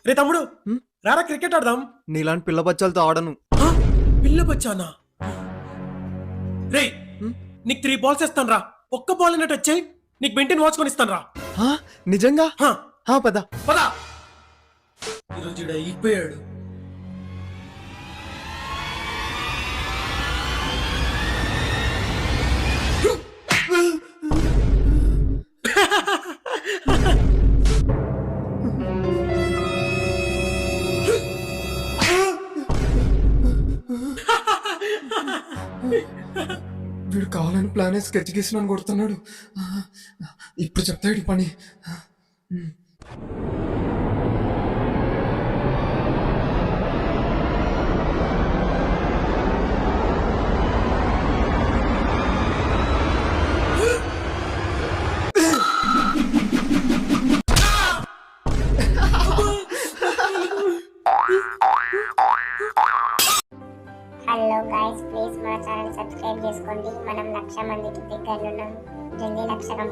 రే తమ్ముడు, రారా క్రికెట్ ఆడదాం. నీలాంటి పిల్ల బచ్చాలతో ఆడను. పిల్ల బచ్చానా? రే నీకు 3 balls ఇస్తాను రా. ఒక్క బాల్ అయినా టచ్ చేయి, నీకు బెంటిన్ వాచ్ కొని ఇస్తాను రా. నిజంగా? పద పద. ఈరోజు ఈడ అయిపోయాడు. వీడు కావాలని ప్లాన్ స్కెచ్ గీసి నన్ను కొడుతున్నాడు. ఇప్పుడు చెప్తాడు పని. హలో గైస్, ప్లీజ్ మన ఛానల్ సబ్స్క్రైబ్ చేసుకోండి. మనం 1,00,000 మందికి దగ్గరలో ఉన్నాం. జల్దీ 1,00,000